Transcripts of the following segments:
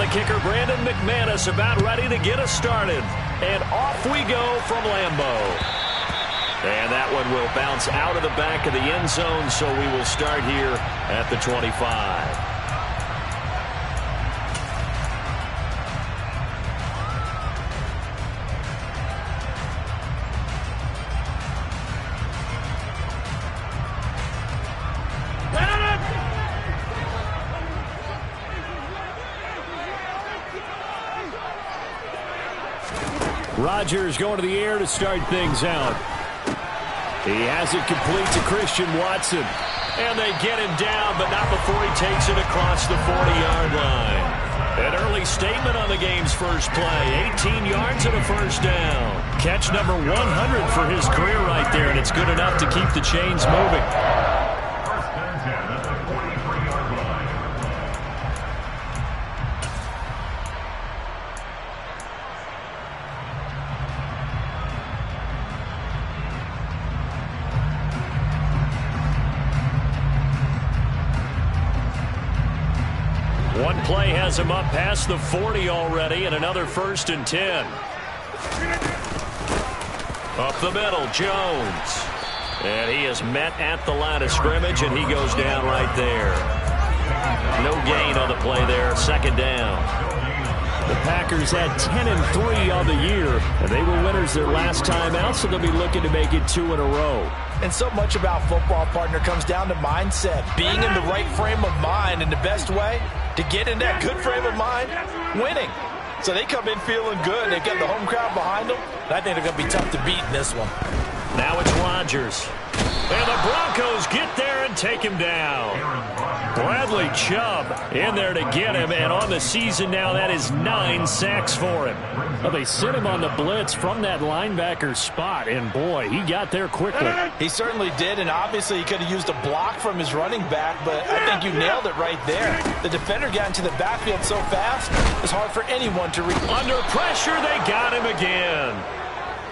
the kicker, Brandon McManus, about ready to get us started. And off we go from Lambeau. And that one will bounce out of the back of the end zone, so we will start here at the 25. Rodgers going to the air to start things out. He has it complete to Christian Watson. And they get him down, but not before he takes it across the 40-yard line. An early statement on the game's first play. 18 yards and a first down. Catch number 100 for his career right there, and it's good enough to keep the chains moving. One play has him up past the 40 already, and another 1st and 10. Up the middle, Jones. And he is met at the line of scrimmage, and he goes down right there. No gain on the play there, 2nd down. The Packers had 10-3 on the year, and they were winners their last time out, so they'll be looking to make it 2 in a row. And so much about football, partner, comes down to mindset. Being in the right frame of mind, and the best way to get in that good frame of mind, winning. So they come in feeling good. They've got the home crowd behind them. And I think they're going to be tough to beat in this one. Now it's Rodgers. And the Broncos get there and take him down. Bradley Chubb in there to get him, and on the season now, that is 9 sacks for him. Well, they sent him on the blitz from that linebacker spot, and boy, he got there quickly. He certainly did, and obviously he could have used a block from his running back, but I think you nailed it right there. The defender got into the backfield so fast, it's hard for anyone to reach. Under pressure, they got him again.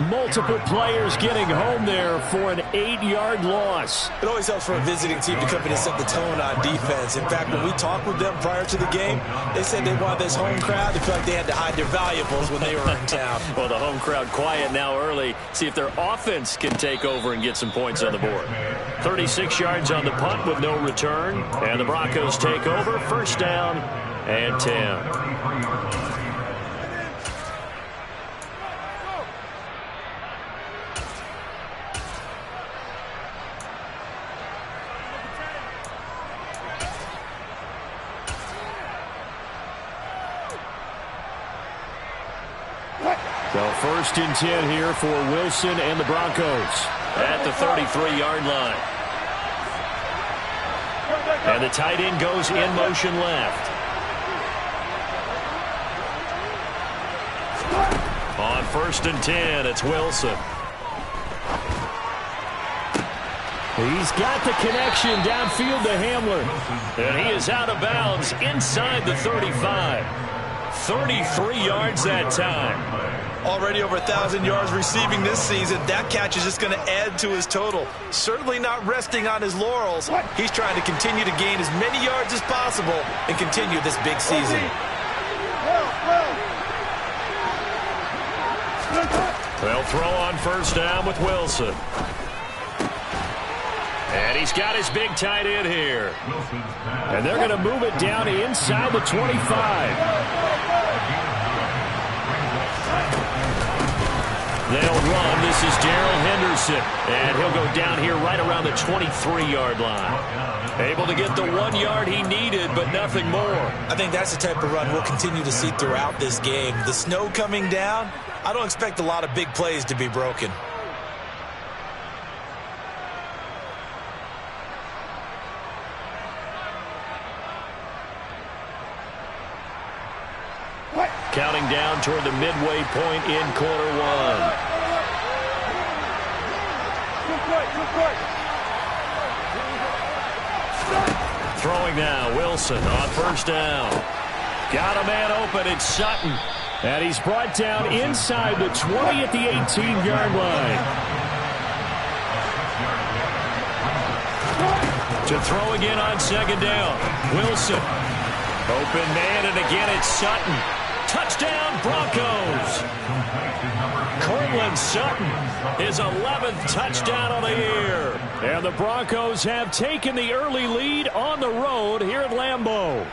Multiple players getting home there for an 8-yard loss. It always helps for a visiting team to come in and set the tone on defense. In fact, when we talked with them prior to the game, they said they wanted this home crowd. They felt like they had to hide their valuables when they were in town. Well, the home crowd quiet now early. See if their offense can take over and get some points on the board. 36 yards on the punt with no return. And the Broncos take over. 1st down and 10. So 1st and 10 here for Wilson and the Broncos at the 33-yard line. And the tight end goes in motion left. On 1st and 10, it's Wilson. He's got the connection downfield to Hamler. And he is out of bounds inside the 35. 33 yards that time. Already over 1,000 yards receiving this season. That catch is just going to add to his total. Certainly not resting on his laurels. He's trying to continue to gain as many yards as possible and continue this big season. They'll throw on 1st down with Wilson. And he's got his big tight end here. And they're going to move it down inside the 25. They'll run. This is Darrell Henderson. And he'll go down here right around the 23-yard line. Able to get the 1 yard he needed, but nothing more. I think that's the type of run we'll continue to see throughout this game. The snow coming down, I don't expect a lot of big plays to be broken. Counting down toward the midway point in quarter 1. Throwing now, Wilson on 1st down. Got a man open, it's Sutton. And he's brought down inside the 20 at the 18-yard line. To throw again on 2nd down. Wilson. Open man, and again it's Sutton. Touchdown, Broncos. Cortland Sutton, his 11th touchdown of the year. And the Broncos have taken the early lead on the road here at Lambeau.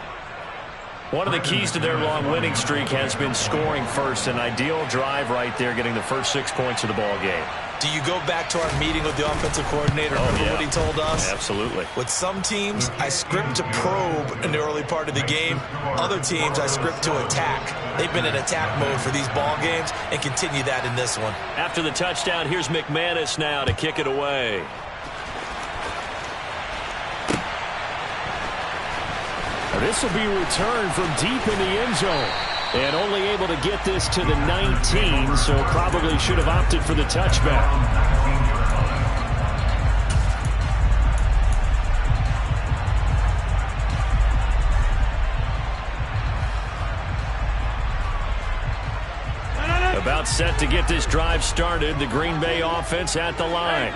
One of the keys to their long winning streak has been scoring first. An ideal drive right there, getting the first 6 points of the ball game. Do you go back to our meeting with the offensive coordinator? Remember what he told us? Absolutely. With some teams, I script to probe in the early part of the game. Other teams, I script to attack. They've been in attack mode for these ball games and continue that in this one. After the touchdown, here's McManus now to kick it away. This will be returned from deep in the end zone. And only able to get this to the 19, so probably should have opted for the touchback. About set to get this drive started. The Green Bay offense at the line.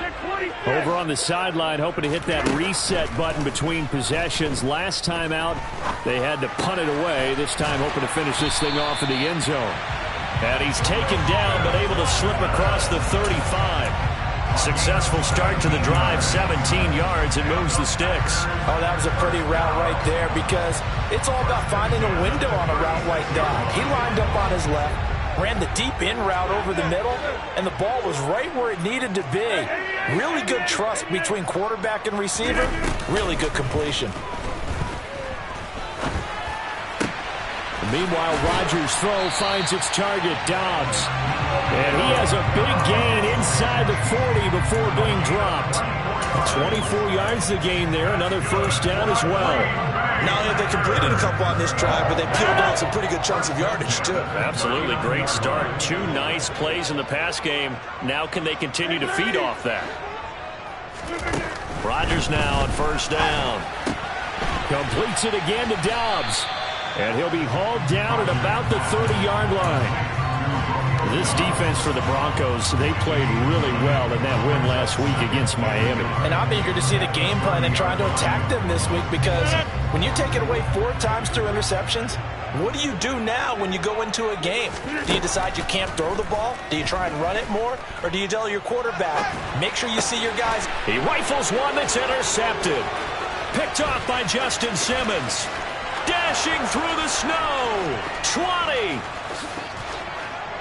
Over on the sideline, hoping to hit that reset button between possessions. Last time out, they had to punt it away. This time hoping to finish this thing off in the end zone. And he's taken down, but able to slip across the 35. Successful start to the drive, 17 yards, and moves the sticks. Oh, that was a pretty route right there, because it's all about finding a window on a route like that. He lined up on his left, ran the deep in route over the middle, and the ball was right where it needed to be. Really good trust between quarterback and receiver. Really good completion. Meanwhile, Rodgers' throw finds its target, Dobbs. And he has a big gain inside the 40 before being dropped. 24 yards the gain there, another first down as well. Not only have they completed a couple on this drive, but they peeled out some pretty good chunks of yardage, too. Absolutely great start. 2 nice plays in the pass game. Now can they continue to feed off that? Rodgers now on first down. Completes it again to Dobbs. And he'll be hauled down at about the 30-yard line. This defense for the Broncos, they played really well in that win last week against Miami. And I'm eager to see the game plan and trying to attack them this week, because when you take it away 4 times through interceptions, what do you do now when you go into a game? Do you decide you can't throw the ball? Do you try and run it more? Or do you tell your quarterback, make sure you see your guys? He rifles one that's intercepted. Picked off by Justin Simmons. Dashing through the snow. 20.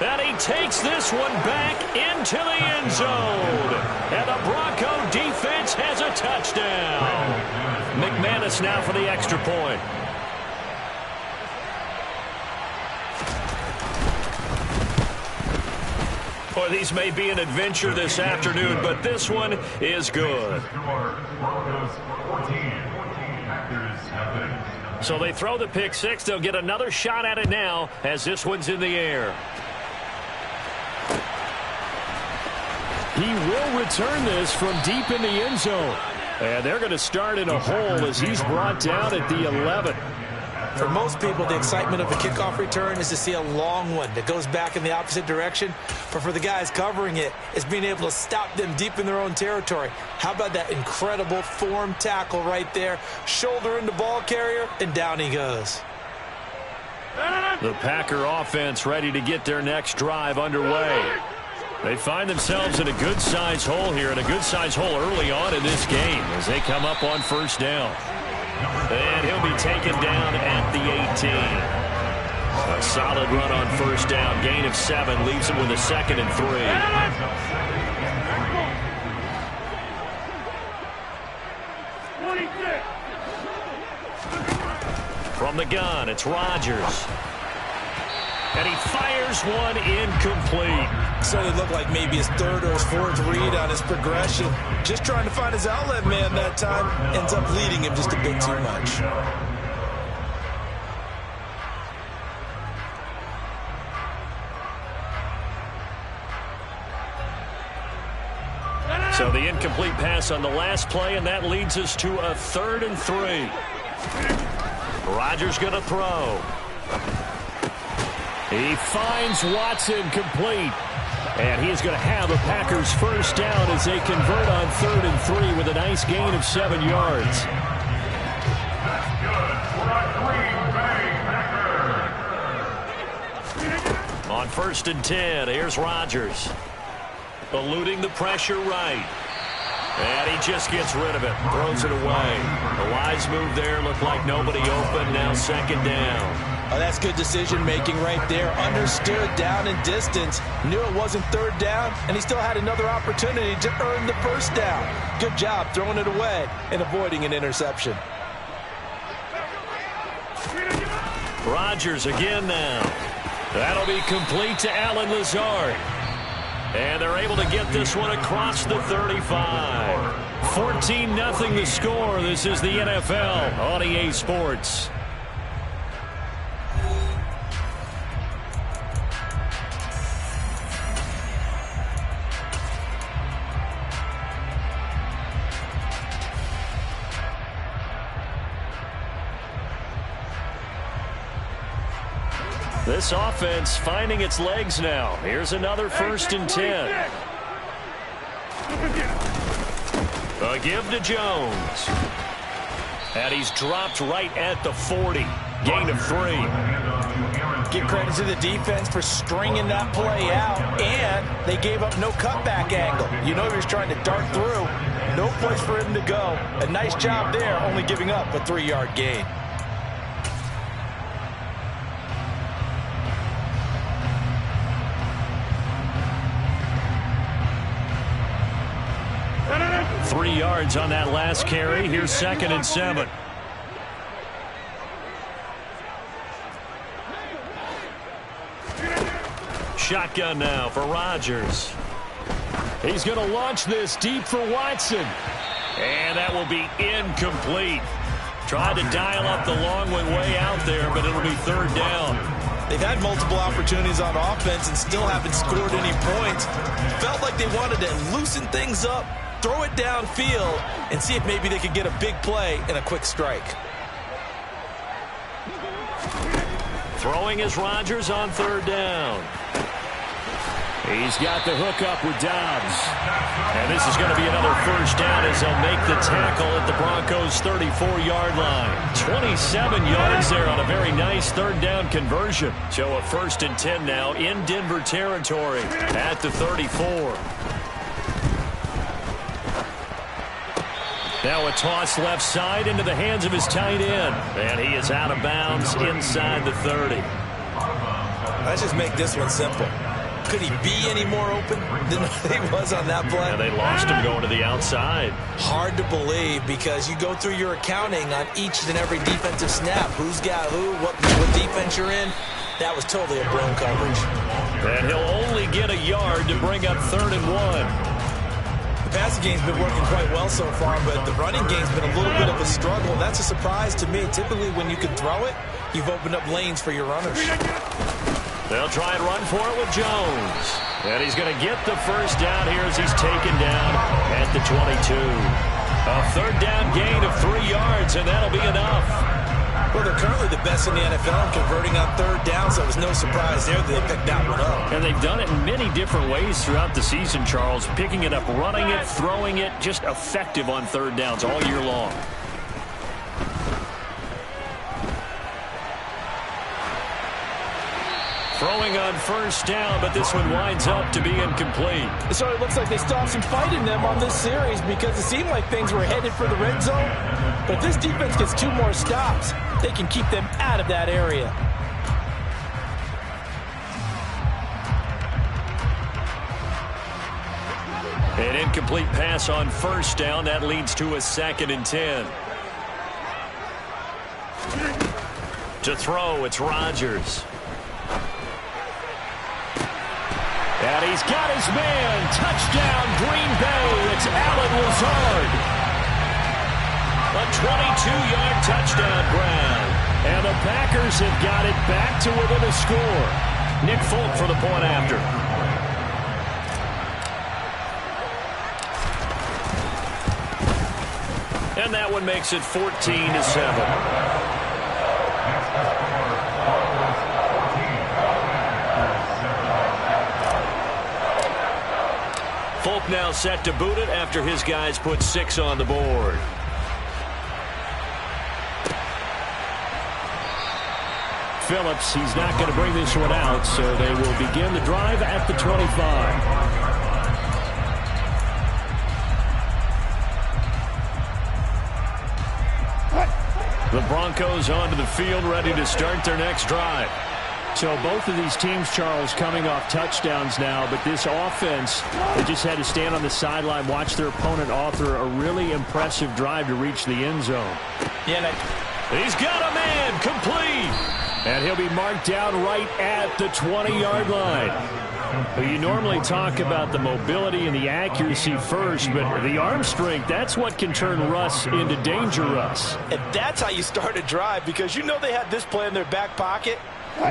And he takes this one back into the end zone. And the Bronco defense has a touchdown. McManus now for the extra point. Boy, these may be an adventure this afternoon, but this one is good. So they throw the pick six. They'll get another shot at it now as this one's in the air. He will return this from deep in the end zone. And they're going to start in a hole as he's brought down at the 11. For most people, the excitement of a kickoff return is to see a long one that goes back in the opposite direction. But for the guys covering it, it's being able to stop them deep in their own territory. How about that incredible form tackle right there? Shoulder into ball carrier, and down he goes. The Packer offense ready to get their next drive underway. They find themselves in a good-sized hole here, and a good-sized hole early on in this game as they come up on first down. And he'll be taken down at the 18. A solid run on first down. Gain of 7 leaves him with a 2nd and 3. From the gun, it's Rodgers. And he fires one incomplete. So it looked like maybe his 3rd or his 4th read on his progression. Just trying to find his outlet man that time. Ends up leading him just a bit too much. So the incomplete pass on the last play, and that leads us to a 3rd and 3. Rodgers going to throw. He finds Watson complete. And he is going to have a Packers first down as they convert on 3rd and 3 with a nice gain of 7 yards. 1st and 10. Here's Rodgers. Eluding the pressure right. And he just gets rid of it. Throws it away. The wise move there. Looked like nobody open. Now 2nd down. Oh, that's good decision-making right there. Understood down and distance. Knew it wasn't 3rd down, and he still had another opportunity to earn the 1st down. Good job throwing it away and avoiding an interception. Rodgers again now. That'll be complete to Allen Lazard. And they're able to get this one across the 35. 14-0 the score. This is the NFL on EA Sports. This offense finding its legs now. Here's another 1st and 10. A give to Jones. And he's dropped right at the 40. Gain of 3. Give credit to the defense for stringing that play out, and they gave up no cutback angle. You know he was trying to dart through. No place for him to go. A nice job there, only giving up a 3-yard gain. Three yards on that last carry. Here's 2nd and 7. Shotgun now for Rodgers. He's going to launch this deep for Watson. And that will be incomplete. Tried to dial up the long way out there, but it'll be 3rd down. They've had multiple opportunities on offense and still haven't scored any points. Felt like they wanted to loosen things up, throw it downfield, and see if maybe they could get a big play and a quick strike. Throwing is Rodgers on 3rd down. He's got the hook up with Dobbs. And this is going to be another 1st down as they'll make the tackle at the Broncos' 34-yard line. 27 yards there on a very nice 3rd down conversion. So a 1st and 10 now in Denver territory at the 34. Now a toss left side into the hands of his tight end. And he is out of bounds inside the 30. Let's just make this one simple. Could he be any more open than he was on that play? And they lost him going to the outside. Hard to believe because you go through your accounting on each and every defensive snap. Who's got who, what defense you're in. That was totally a blown coverage. And he'll only get a yard to bring up 3rd and 1. The passing game's been working quite well so far, but the running game's been a little bit of a struggle. That's a surprise to me. Typically, when you can throw it, you've opened up lanes for your runners. They'll try and run for it with Jones. And he's going to get the 1st down here as he's taken down at the 22. A 3rd down gain of 3 yards, and that'll be enough. Well, they're currently the best in the NFL in converting on 3rd down, so it was no surprise there that they picked that one up. And they've done it in many different ways throughout the season, Charles. Picking it up, running it, throwing it, just effective on 3rd downs all year long. Throwing on 1st down, but this one winds up to be incomplete. So it looks like they still have some fight in them on this series because it seemed like things were headed for the red zone. But if this defense gets 2 more stops, they can keep them out of that area. An incomplete pass on 1st down. That leads to a 2nd and 10. To throw, it's Rodgers. And he's got his man. Touchdown, Green Bay. It's Allen Lazard. A 22-yard touchdown grab. And the Packers have got it back to within a score. Nick Folk for the point after. And that one makes it 14-7. Folk now set to boot it after his guys put 6 on the board. Phillips. He's not going to bring this one out, so they will begin the drive at the 25. The Broncos onto the field, ready to start their next drive. So both of these teams, Charles, coming off touchdowns now, but this offense, they just had to stand on the sideline, watch their opponent author a really impressive drive to reach the end zone. Yeah, he's got a man complete, and he'll be marked down right at the 20-yard line. Well, you normally talk about the mobility and the accuracy first, but the arm strength, that's what can turn Russ into danger Russ. And that's how you start a drive, because you know they had this play in their back pocket,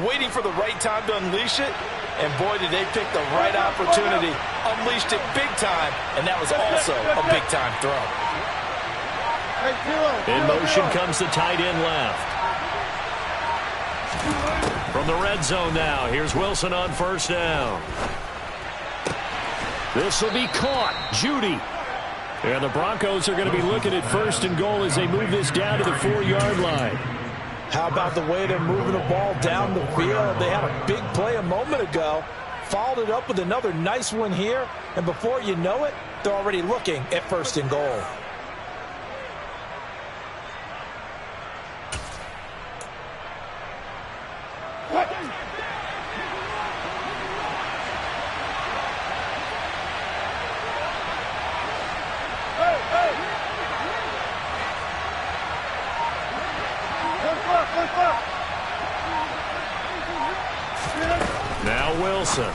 waiting for the right time to unleash it. And boy, did they pick the right opportunity. Unleashed it big time, and that was also a big-time throw. In motion comes the tight end left. From the red zone now, here's Wilson on first down. This will be caught. Judy. And the Broncos are going to be looking at first and goal as they move this down to the 4-yard line. How about the way they're moving the ball down the field? They had a big play a moment ago, followed it up with another nice one here, and before you know it, they're already looking at first and goal. Now Wilson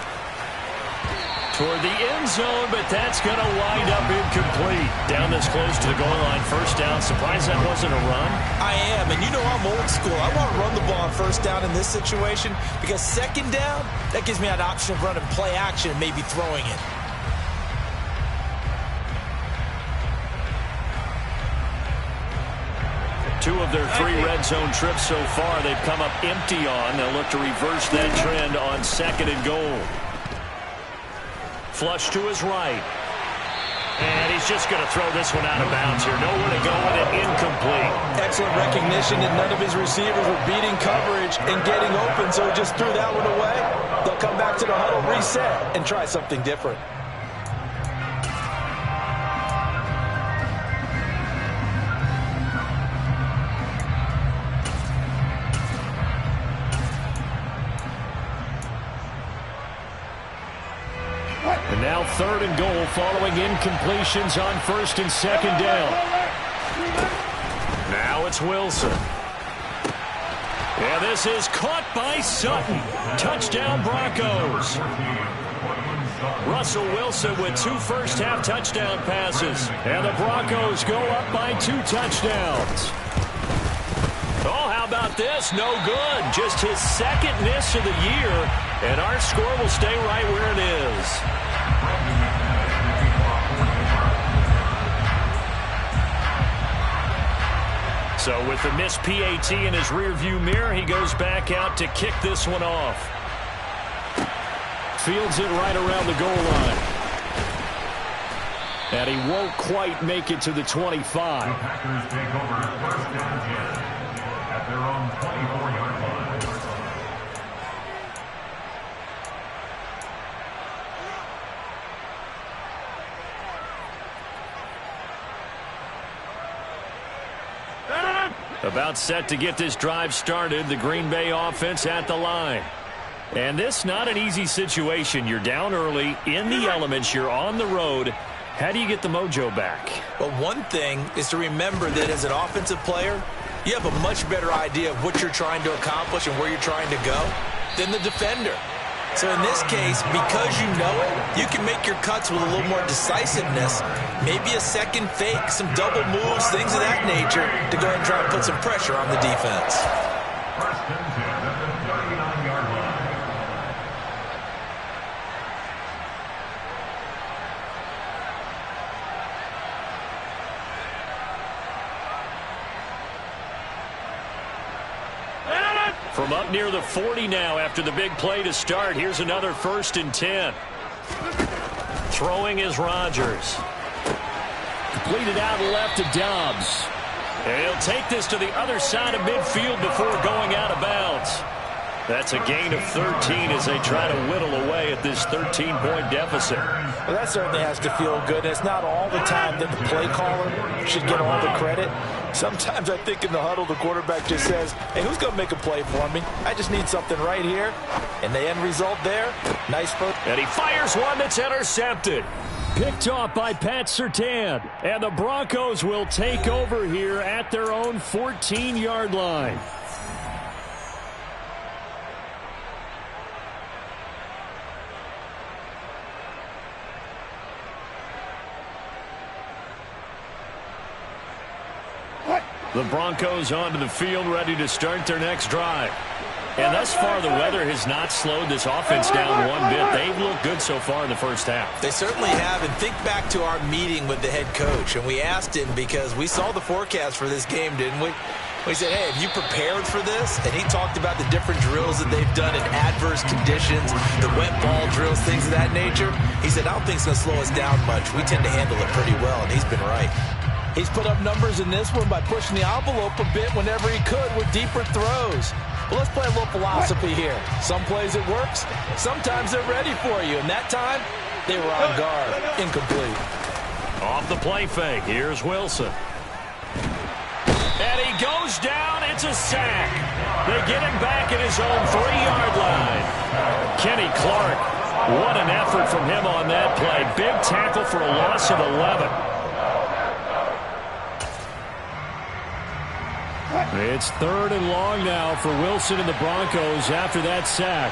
toward the end zone, but that's going to wind up incomplete. Down this close to the goal line, first down. Surprised that wasn't a run? I am, and you know I'm old school. I want to run the ball on first down in this situation, because second down, that gives me an option of running play action and maybe throwing it. Two of their 3 red zone trips so far, they've come up empty on. They'll look to reverse that trend on second and goal. Flush to his right. And he's just going to throw this one out of bounds here. Nowhere to go with it. Incomplete. Excellent recognition that none of his receivers were beating coverage and getting open, so he just threw that one away. They'll come back to the huddle, reset, and try something different. And now third and goal following incompletions on first and second down. Now it's Wilson. And this is caught by Sutton. Touchdown Broncos. Russell Wilson with 2 first-half touchdown passes. And the Broncos go up by 2 touchdowns. Oh, how about this? No good. Just his second miss of the year. And our score will stay right where it is. So with the missed PAT in his rearview mirror, he goes back out to kick this one off. Fields it right around the goal line. And he won't quite make it to the 25. The Packers take over first down 10 at their own 24-yard line. About set to get this drive started, the Green Bay offense at the line. And this not an easy situation. You're down early, in the elements, you're on the road. How do you get the mojo back? Well, one thing is to remember that as an offensive player, you have a much better idea of what you're trying to accomplish and where you're trying to go than the defender. So in this case, because you know it, you can make your cuts with a little more decisiveness, maybe a second fake, some double moves, things of that nature, to go ahead and try and put some pressure on the defense. First and 10 at the 39-yard line. From up near the 40 now after the big play to start. Here's another first and 10. Throwing is Rodgers. Completed out left to Dobbs. And he'll take this to the other side of midfield before going out of bounds. That's a gain of 13 as they try to whittle away at this 13-point deficit. Well, that certainly has to feel good. It's not all the time that the play caller should get all the credit. Sometimes I think in the huddle, the quarterback just says, hey, who's going to make a play for me? I just need something right here. And the end result there, nice. And he fires one that's intercepted. Picked off by Pat Surtain. And the Broncos will take over here at their own 14-yard line. The Broncos onto the field, ready to start their next drive. And thus far, the weather has not slowed this offense down one bit. They've looked good so far in the first half. They certainly have. And think back to our meeting with the head coach. And we asked him, because we saw the forecast for this game, didn't we? We said, hey, have you prepared for this? And he talked about the different drills that they've done in adverse conditions, the wet ball drills, things of that nature. He said, I don't think it's going to slow us down much. We tend to handle it pretty well, and he's been right. He's put up numbers in this one by pushing the envelope a bit whenever he could with deeper throws. But let's play a little philosophy here. Some plays it works. Sometimes they're ready for you. And that time, they were on guard. Incomplete. Off the play fake. Here's Wilson. And he goes down. It's a sack. They get him back at his own 3-yard line. Kenny Clark, what an effort from him on that play. Big tackle for a loss of 11. It's 3rd and long now for Wilson and the Broncos after that sack.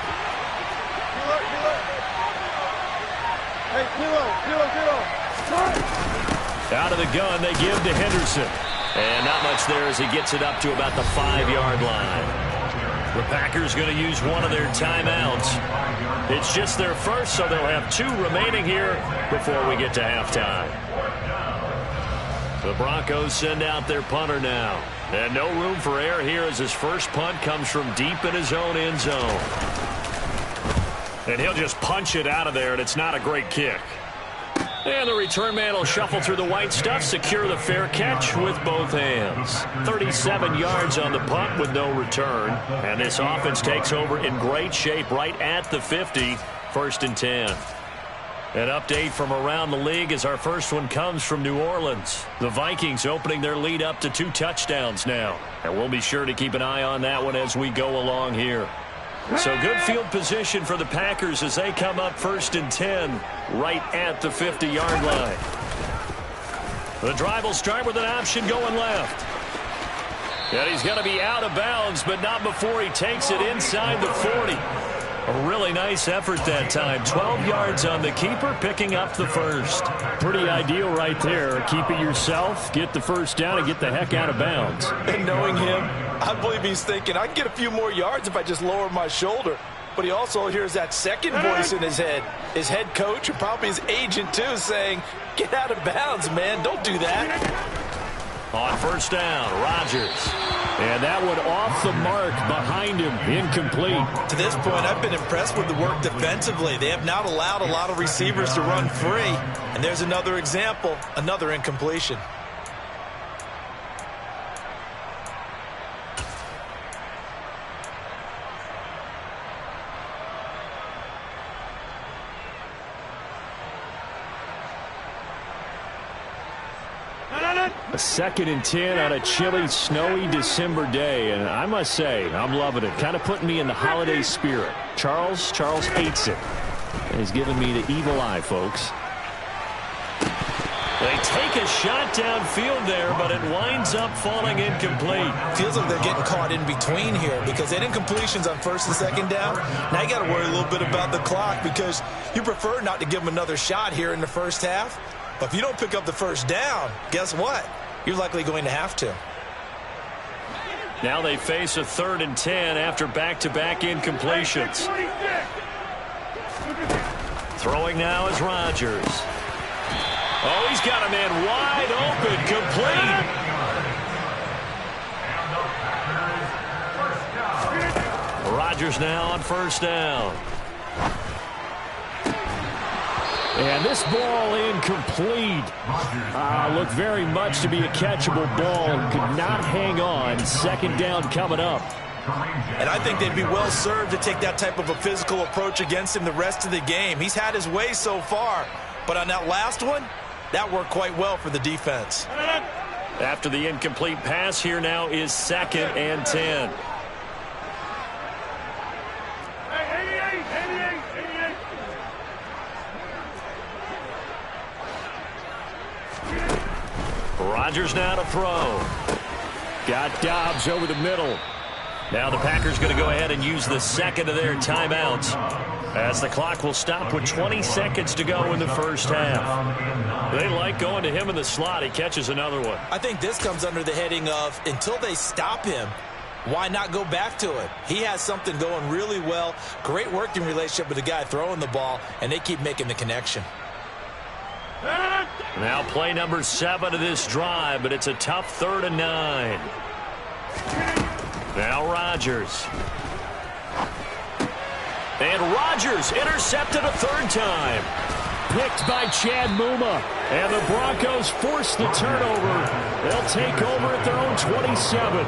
Out of the gun, they give to Henderson. And not much there as he gets it up to about the 5-yard line. The Packers going to use one of their timeouts. It's just their first, so they'll have 2 remaining here before we get to halftime. The Broncos send out their punter now. And no room for error here as his first punt comes from deep in his own end zone. And he'll just punch it out of there, and it's not a great kick. And the return man will shuffle through the white stuff, secure the fair catch with both hands. 37 yards on the punt with no return. And this offense takes over in great shape right at the 50, 1st and 10. An update from around the league as our first one comes from New Orleans. The Vikings opening their lead up to 2 touchdowns now. And we'll be sure to keep an eye on that one as we go along here. So good field position for the Packers as they come up 1st and 10 right at the 50-yard line. The drive will start with an option going left. And he's going to be out of bounds, but not before he takes it inside the 40. A really nice effort that time. 12 yards on the keeper, picking up the first. Pretty ideal right there. Keep it yourself, get the first down, and get the heck out of bounds. And knowing him, I believe he's thinking, I can get a few more yards if I just lower my shoulder. But he also hears that second voice in his head. His head coach, and probably his agent too, saying, get out of bounds, man. Don't do that. On first down, Rodgers. And that one off the mark behind him, incomplete. To this point, I've been impressed with the work defensively. They have not allowed a lot of receivers to run free. And there's another example, another incompletion. A 2nd and 10 on a chilly, snowy December day, and I must say, I'm loving it. Kind of putting me in the holiday spirit. Charles hates it. And he's giving me the evil eye, folks. They take a shot downfield there, but it winds up falling incomplete. Feels like they're getting caught in between here because they had incompletions on 1st and 2nd down. Now you got to worry a little bit about the clock because you prefer not to give them another shot here in the first half. But if you don't pick up the first down, guess what? You're likely going to have to. Now they face a 3rd and 10 after back-to-back incompletions. Throwing now is Rodgers. Oh, he's got a man wide open, complete. Rodgers now on first down. And this ball incomplete. Looked very much to be a catchable ball. Could not hang on. 2nd down coming up. And I think they'd be well served to take that type of a physical approach against him the rest of the game. He's had his way so far, but on that last one, that worked quite well for the defense. After the incomplete pass, here now is 2nd and 10. Rodgers now to throw. Got Dobbs over the middle. Now the Packers going to go ahead and use the second of their timeouts, as the clock will stop with 20 seconds to go in the first half. They like going to him in the slot. He catches another one. I think this comes under the heading of, until they stop him, why not go back to it? He has something going really well. Great working relationship with the guy throwing the ball, and they keep making the connection. Now play number 7 of this drive, but it's a tough 3rd and 9. Now Rodgers. And Rodgers intercepted a 3rd time. Picked by Chad Muma. And the Broncos force the turnover. They'll take over at their own 27.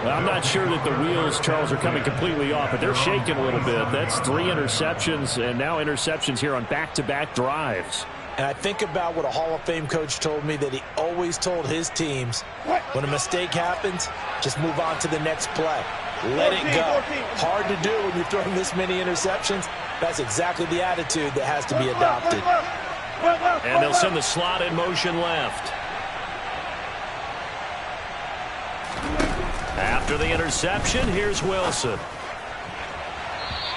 I'm not sure that the wheels, Charles, are coming completely off, but they're shaking a little bit. That's 3 interceptions, and now interceptions here on back-to-back drives. And I think about what a Hall of Fame coach told me, that he always told his teams, when a mistake happens, just move on to the next play. Let it go. Hard to do when you're throwing this many interceptions. That's exactly the attitude that has to be adopted. And they'll send the slot in motion left. After the interception, here's Wilson.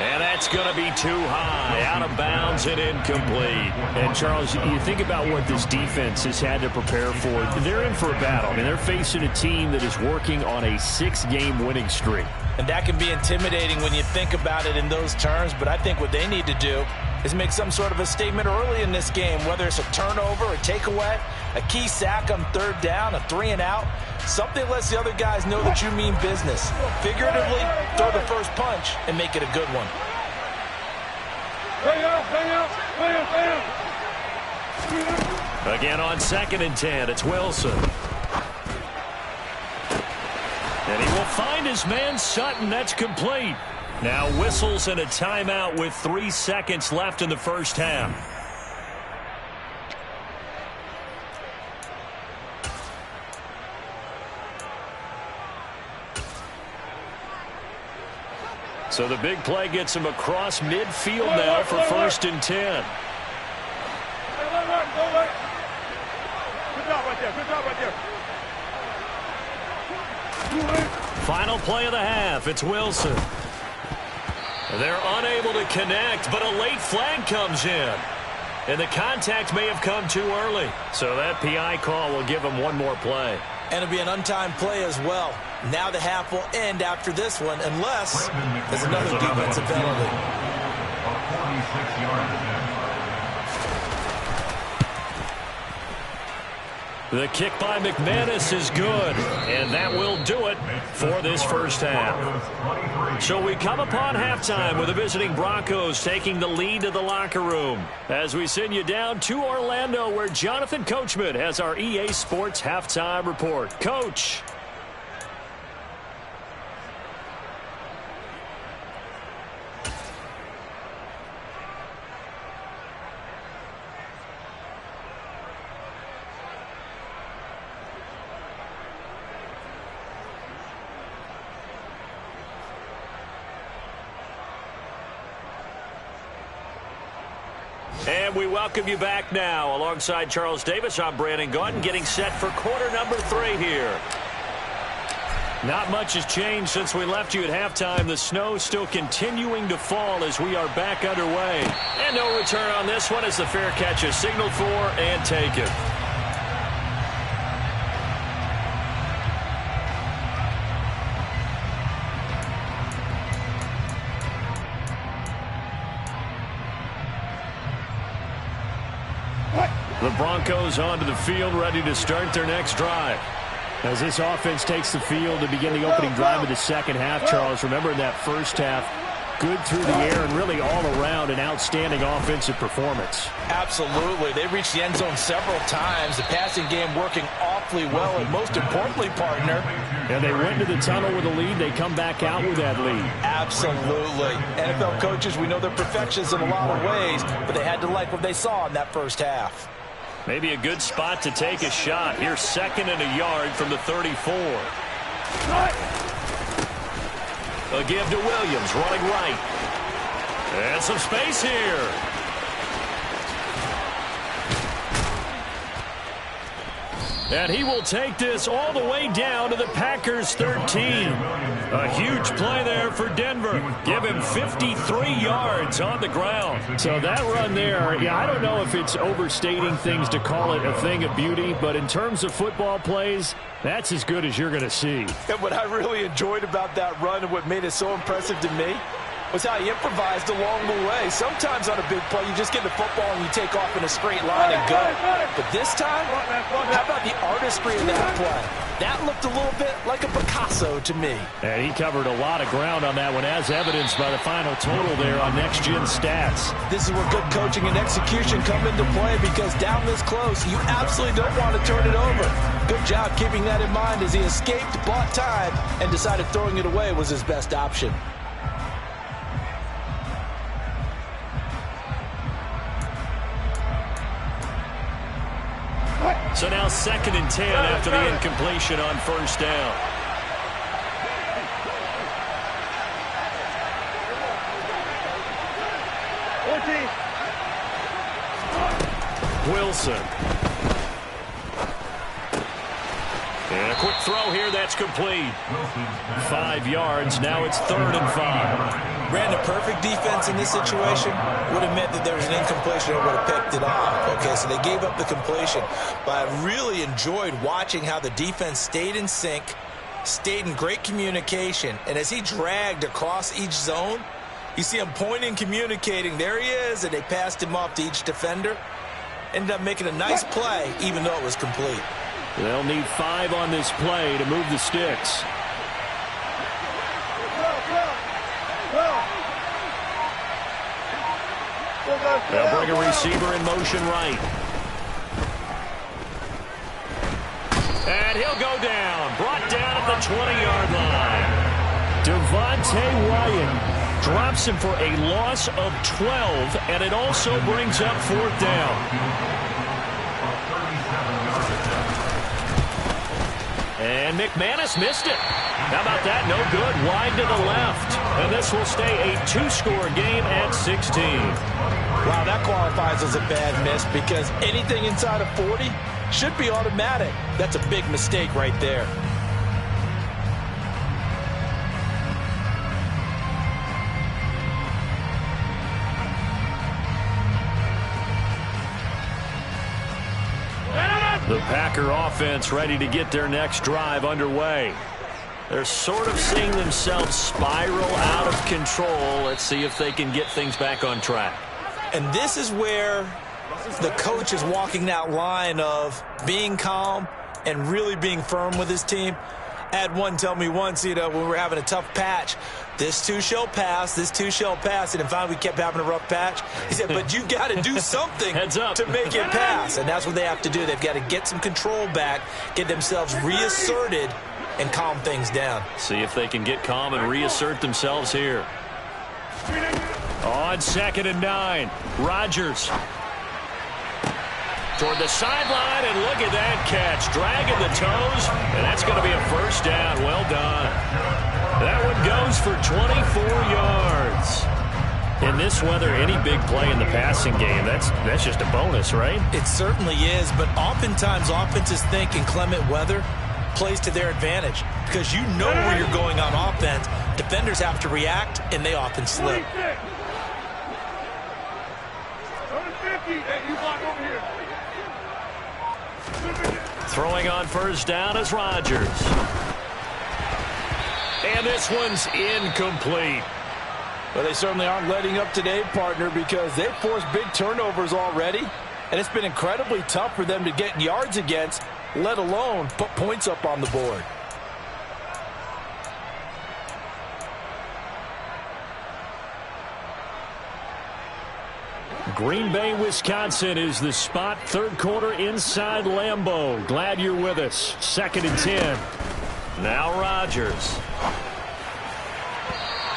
And that's going to be too high, out of bounds and incomplete. And, Charles, you think about what this defense has had to prepare for. They're in for a battle. I mean, they're facing a team that is working on a 6-game winning streak. And that can be intimidating when you think about it in those terms, but I think what they need to do is make some sort of a statement early in this game, whether it's a turnover, a takeaway, a key sack on 3rd down, a 3-and-out. Something that lets the other guys know that you mean business. Figuratively, throw the first punch and make it a good one. Again on 2nd and 10, it's Wilson. And he will find his man Sutton. That's complete. Now whistles and a timeout with 3 seconds left in the first half. So the big play gets him across midfield now for 1st and 10. Good job right there. Good job right there. Final play of the half. It's Wilson. They're unable to connect, but a late flag comes in. And the contact may have come too early. So that PI call will give him one more play. And it'll be an untimed play as well. Now the half will end after this one, unless there's another defensive penalty. The kick by McManus is good, and that will do it for this first half. So we come upon halftime with the visiting Broncos taking the lead to the locker room as we send you down to Orlando, where Jonathan Coachman has our EA Sports halftime report. Coach. And we welcome you back now. Alongside Charles Davis, I'm Brandon Gaudin, getting set for quarter number 3 here. Not much has changed since we left you at halftime. The snow still continuing to fall as we are back underway. And no return on this one as the fair catch is signaled for and taken. The Broncos onto the field, ready to start their next drive. As this offense takes the field to begin the opening drive of the second half, Charles, remember in that first half, good through the air and really all around an outstanding offensive performance. Absolutely. They reached the end zone several times. The passing game working awfully well, and most importantly, partner. And they went to the tunnel with a lead. They come back out with that lead. Absolutely. NFL coaches, we know they're perfectionists in a lot of ways, but they had to like what they saw in that first half. Maybe a good spot to take a shot. Here's 2nd and a yard from the 34. A give to Williams, running right. And some space here. And he will take this all the way down to the Packers' 13. A huge play there for Denver. Give him 53 yards on the ground. So that run there, yeah, I don't know if it's overstating things to call it a thing of beauty, but in terms of football plays, that's as good as you're going to see. And what I really enjoyed about that run and what made it so impressive to me was how he improvised along the way. Sometimes on a big play, you just get the football and you take off in a straight line and go. But this time, how about the artistry of that play? That looked a little bit like a Picasso to me. And he covered a lot of ground on that one, as evidenced by the final total there on Next Gen Stats. This is where good coaching and execution come into play, because down this close, you absolutely don't want to turn it over. Good job keeping that in mind as he escaped, bought time, and decided throwing it away was his best option. So now 2nd and 10 after the incompletion on first down. Wilson. And a quick throw here, that's complete. 5 yards, now it's 3rd and 5. Brandon, perfect defense in this situation would have meant that there was an incompletion and would have picked it off. Okay, so they gave up the completion. But I really enjoyed watching how the defense stayed in sync, stayed in great communication. And as he dragged across each zone, you see him pointing, communicating. There he is, and they passed him off to each defender. Ended up making a nice play, even though it was complete. They'll need 5 on this play to move the sticks. They'll bring a receiver in motion right. And he'll go down. Brought down at the 20-yard line. Devontae Wyatt drops him for a loss of 12, and it also brings up 4th down. And McManus missed it. How about that? No good. Wide to the left. And this will stay a 2-score game at 16. Wow, that qualifies as a bad miss, because anything inside of 40 should be automatic. That's a big mistake right there. The Packer offense ready to get their next drive underway. They're sort of seeing themselves spiral out of control. Let's see if they can get things back on track. And this is where the coach is walking that line of being calm and really being firm with his team. I had one tell me once, when we were having a tough patch, this too shall pass, this too shall pass. And finally we kept having a rough patch. He said, but you got to do something to make it pass. And that's what they have to do. They've got to get some control back, get themselves reasserted, and calm things down. See if they can get calm and reassert themselves here. On 2nd and 9, Rodgers toward the sideline, and look at that catch. Dragging the toes, and that's going to be a 1st down. Well done. That one goes for 24 yards. In this weather, any big play in the passing game, that's just a bonus, right? It certainly is, but oftentimes offenses think in clement weather plays to their advantage, because you know where you're going on offense. Defenders have to react, and they often slip. Throwing on 1st down is Rodgers. And this one's incomplete. Well, they certainly aren't letting up today, partner, because they've forced big turnovers already, and it's been incredibly tough for them to get yards against, let alone put points up on the board. Green Bay, Wisconsin is the spot. Third quarter inside Lambeau. Glad you're with us. 2nd and 10. Now Rodgers.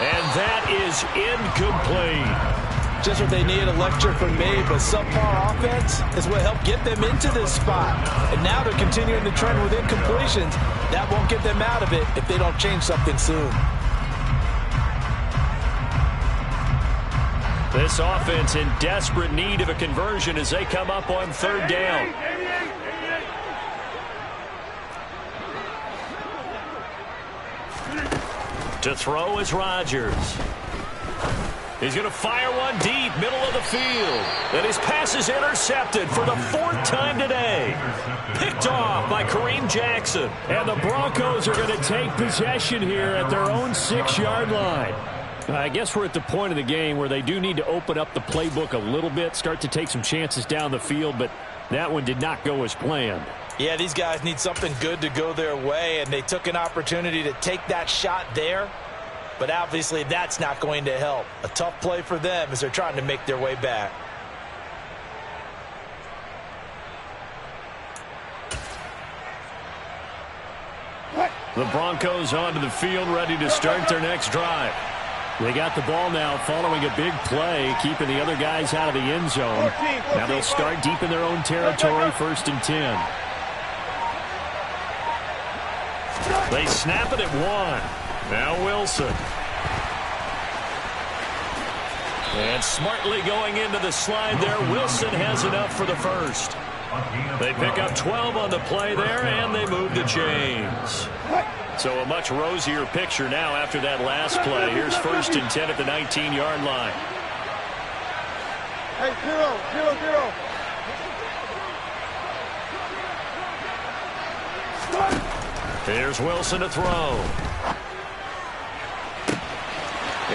And that is incomplete. Just what they need, a lecture from me, but subpar offense is what helped get them into this spot. And now they're continuing the trend with incompletions. That won't get them out of it if they don't change something soon. This offense in desperate need of a conversion as they come up on 3rd down. To throw is Rodgers. He's going to fire one deep, middle of the field. And his pass is intercepted for the 4th time today. Picked off by Kareem Jackson. And the Broncos are going to take possession here at their own 6-yard line. I guess we're at the point of the game where they do need to open up the playbook a little bit, start to take some chances down the field, but that one did not go as planned. Yeah, these guys need something good to go their way, and they took an opportunity to take that shot there, but obviously that's not going to help. A tough play for them as they're trying to make their way back. The Broncos onto the field, ready to start their next drive. They got the ball now following a big play, keeping the other guys out of the end zone. Now they'll start deep in their own territory, 1st and 10. They snap it at 1. Now Wilson. And smartly going into the slide there, Wilson has enough for the 1st. They pick up 12 on the play there, and they move the chains. So a much rosier picture now after that last play. Here's 1st and 10 at the 19-yard line. Hey, 0-0-0. Here's Wilson to throw.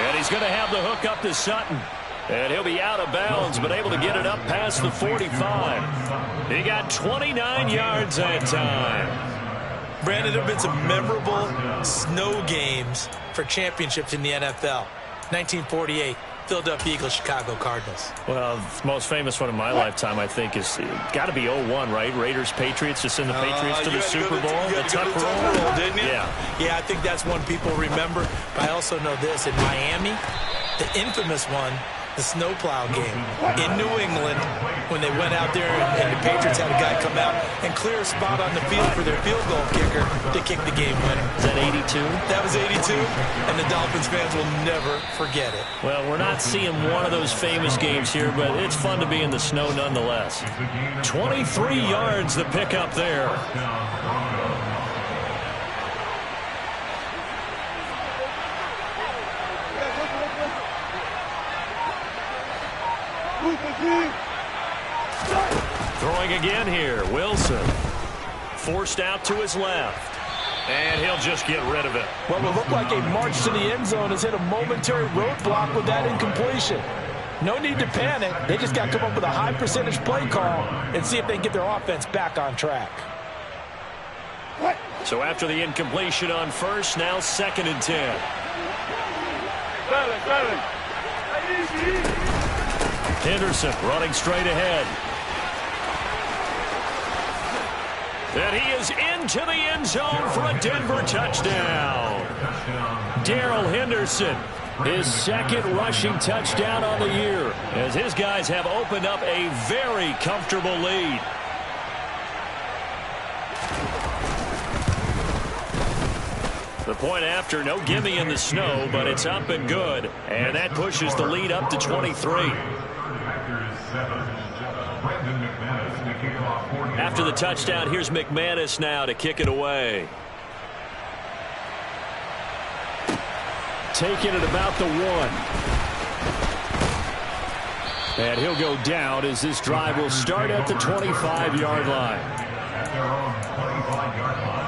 And he's going to have the hook up to Sutton. And he'll be out of bounds, but able to get it up past the 45. He got 29 yards that time. Brandon, there have been some memorable snow games for championships in the NFL. 1948, Philadelphia Eagles, Chicago Cardinals. Well, the most famous one in my lifetime, I think, is got to be 01, right? Raiders, Patriots, to send the Patriots to the Super Bowl. The Tuck roll, didn't you? Yeah. Yeah, I think that's one people remember. But I also know this. In Miami, the infamous one, the snowplow game in New England, when they went out there and the Patriots had a guy come out and clear a spot on the field for their field goal kicker to kick the game winner. Is that 82? That was 82, and the Dolphins fans will never forget it. Well, we're not seeing one of those famous games here, but it's fun to be in the snow nonetheless. 23 yards the pickup there. Throwing again here, Wilson. Forced out to his left. And he'll just get rid of it. What will look like a march to the end zone has hit a momentary roadblock with that incompletion. No need to panic. They just got to come up with a high percentage play call and see if they can get their offense back on track. So after the incompletion on 1st, now 2nd and 10. Henderson running straight ahead. And he is into the end zone for a Denver touchdown. Darrell Henderson, his 2nd rushing touchdown on the year, as his guys have opened up a very comfortable lead. The point after, no gimme in the snow, but it's up and good. And that pushes the lead up to 23. After the touchdown, here's McManus now to kick it away. Taking it about the 1. And he'll go down as this drive will start at the 25-yard line. At their own 25-yard line.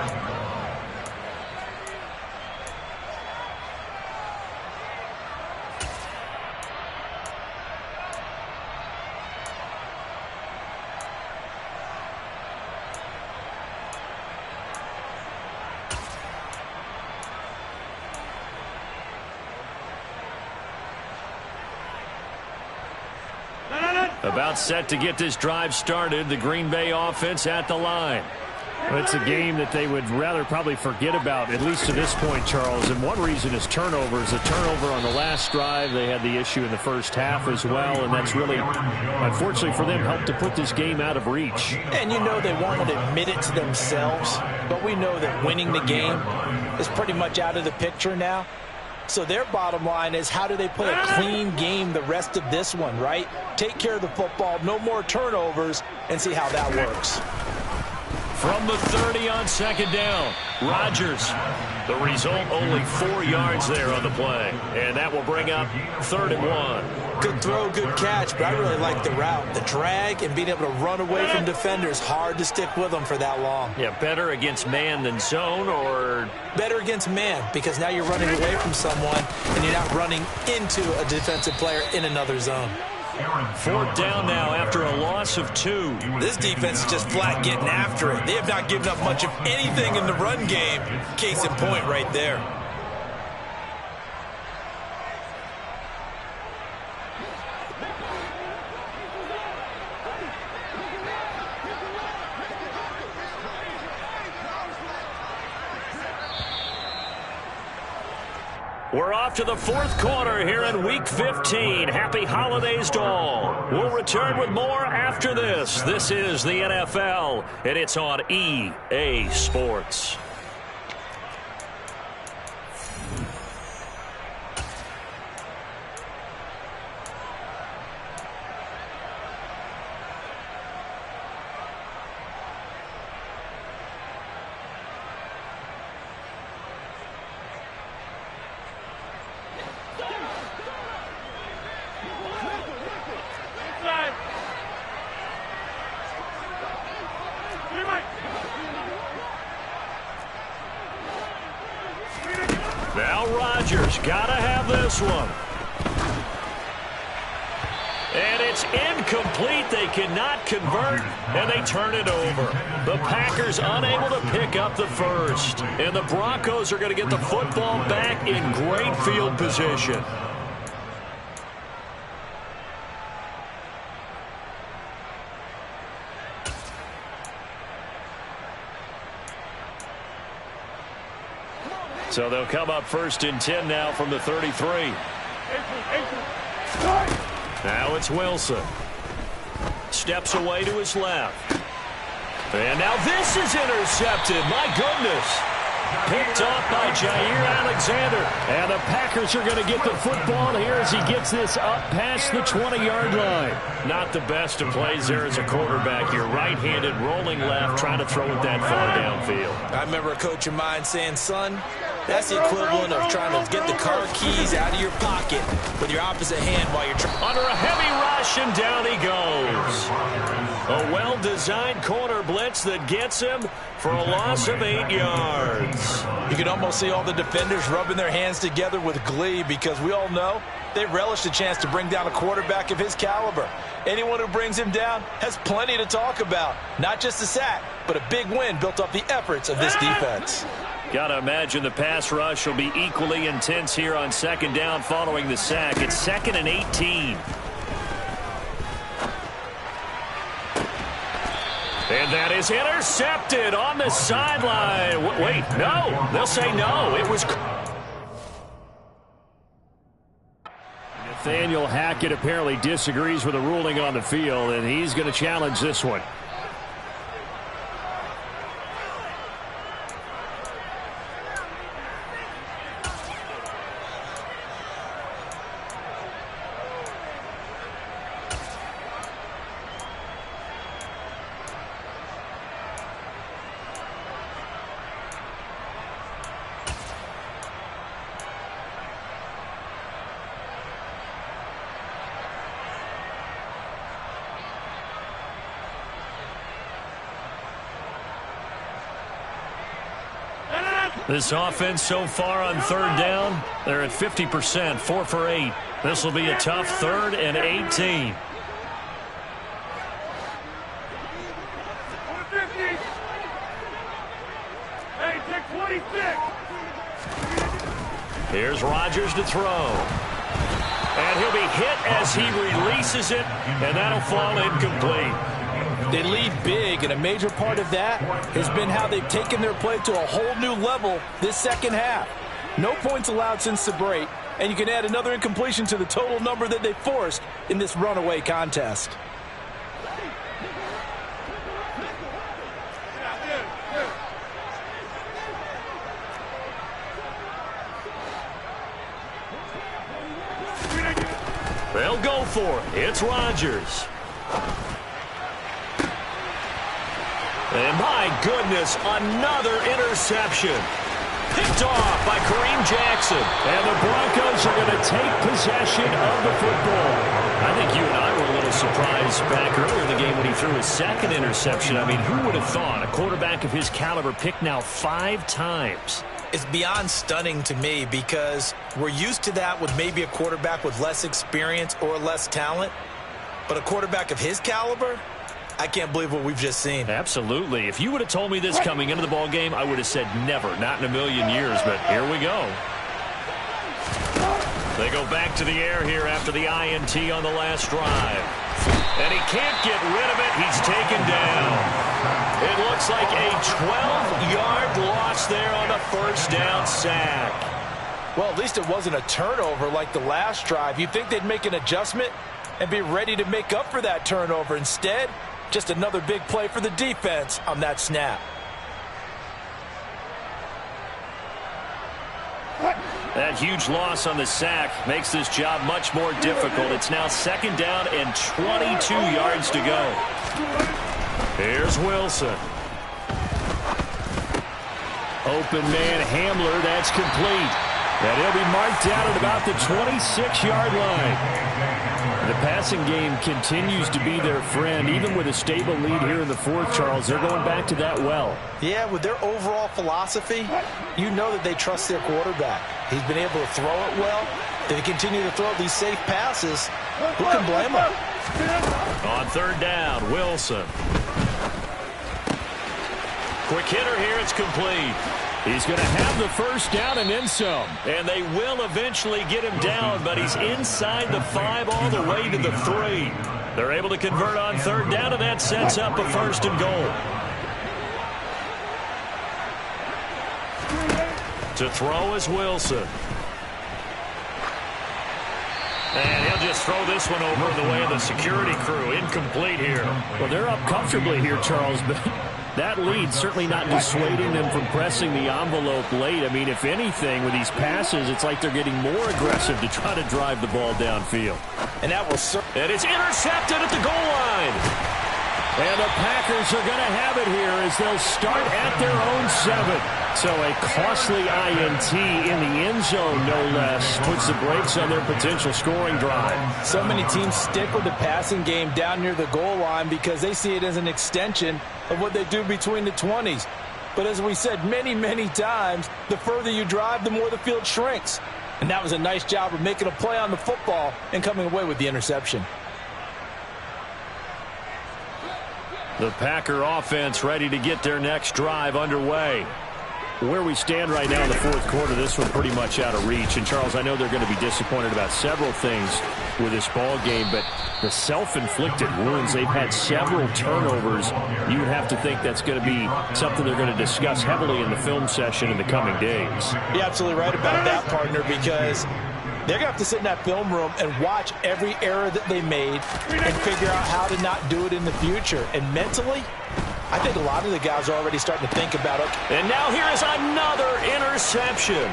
About set to get this drive started. The Green Bay offense at the line. Well, it's a game that they would rather probably forget about, at least to this point, Charles. And one reason is turnovers. The turnover on the last drive, they had the issue in the first half as well. And that's really, unfortunately for them, helped to put this game out of reach. And you know they won't admit it to themselves. But we know that winning the game is pretty much out of the picture now. So their bottom line is, how do they play a clean game the rest of this one, right? Take care of the football, no more turnovers, and see how that works. From the 30 on second down, Rodgers. The result, only 4 yards there on the play. And that will bring up 3rd and 1. Good throw, good catch, but I really like the route. The drag and being able to run away from defenders, hard to stick with them for that long. Yeah, better against man than zone, or? Better against man, because now you're running away from someone and you're not running into a defensive player in another zone. 4th down now after a loss of 2. This defense is just flat getting after it. They have not given up much of anything in the run game. Case in point right there. We're off to the 4th quarter here in Week 15. Happy holidays to all. We'll return with more after this. This is the NFL, and it's on EA Sports. Now Rodgers gotta have this one. And it's incomplete. They cannot convert, and they turn it over. The Packers unable to pick up the first. And the Broncos are going to get the football back in great field position. So they'll come up 1st and 10 now from the 33. Now it's Wilson. Steps away to his left. And now this is intercepted. My goodness. Picked off by Jair Alexander. And the Packers are going to get the football here as he gets this up past the 20-yard line. Not the best of plays there as a quarterback. You're right-handed, rolling left, trying to throw it that far downfield. I remember a coach of mine saying, son, that's the equivalent of trying to get the car keys out of your pocket with your opposite hand while you're under a heavy rush, and down he goes. A well-designed corner blitz that gets him for a loss of 8 yards. You can almost see all the defenders rubbing their hands together with glee, because we all know they relish the chance to bring down a quarterback of his caliber. Anyone who brings him down has plenty to talk about. Not just a sack, but a big win built off the efforts of this defense. Got to imagine the pass rush will be equally intense here on 2nd down following the sack. It's 2nd and 18. And that is intercepted on the sideline. Wait, no. They'll say no. It was... Nathaniel Hackett apparently disagrees with the ruling on the field, and he's going to challenge this one. This offense so far on 3rd down, they're at 50%, 4 for 8. This will be a tough 3rd and 18. Here's Rodgers to throw. And he'll be hit as he releases it, and that'll fall incomplete. They lead big, and a major part of that has been how they've taken their play to a whole new level this second half. No points allowed since the break, and you can add another incompletion to the total number that they forced in this runaway contest. They'll go for it. It's Rodgers. And my goodness, another interception. Picked off by Kareem Jackson. And the Broncos are going to take possession of the football. I think you and I were a little surprised back earlier in the game when he threw his second interception. I mean, who would have thought a quarterback of his caliber picked now 5 times? It's beyond stunning to me because we're used to that with maybe a quarterback with less experience or less talent. But a quarterback of his caliber, I can't believe what we've just seen. Absolutely. If you would have told me this coming into the ball game, I would have said never, not in a million years. But here we go. They go back to the air here after the INT on the last drive. And he can't get rid of it. He's taken down. It looks like a 12-yard loss there on the first down sack. Well, at least it wasn't a turnover like the last drive. You'd think they'd make an adjustment and be ready to make up for that turnover. Instead, just another big play for the defense on that snap. That huge loss on the sack makes this job much more difficult. It's now second down and 22 yards to go. Here's Wilson. Open man Hamler, that's complete. And he'll be marked out at about the 26-yard line. The passing game continues to be their friend. Even with a stable lead here in the fourth, Charles, they're going back to that well. Yeah, with their overall philosophy, you know that they trust their quarterback. He's been able to throw it well. They continue to throw these safe passes. Who can blame them? On third down, Wilson. Quick hitter here, it's complete. He's going to have the first down and then some. And they will eventually get him down, but he's inside the 5 all the way to the 3. They're able to convert on third down, and that sets up a first and goal. To throw is Wilson. And he'll just throw this one over the way of the security crew. Incomplete here. Well, they're up comfortably here, Charles, but that lead certainly not dissuading them from pressing the envelope late. I mean, if anything, with these passes, it's like they're getting more aggressive to try to drive the ball downfield. And that will and it's intercepted at the goal line. And the Packers are going to have it here as they'll start at their own 7. So a costly INT in the end zone, no less, puts the brakes on their potential scoring drive. So many teams stick with the passing game down near the goal line because they see it as an extension of what they do between the 20s. But as we said many, many times, the further you drive, the more the field shrinks. And that was a nice job of making a play on the football and coming away with the interception. The Packer offense ready to get their next drive underway. Where we stand right now in the fourth quarter, this one pretty much out of reach. And, Charles, I know they're going to be disappointed about several things with this ball game, but the self-inflicted wounds, they've had several turnovers. You would have to think that's going to be something they're going to discuss heavily in the film session in the coming days. You're absolutely right about that, partner, because they're going to have to sit in that film room and watch every error that they made and figure out how to not do it in the future. And mentally, I think a lot of the guys are already starting to think about it. And now here is another interception.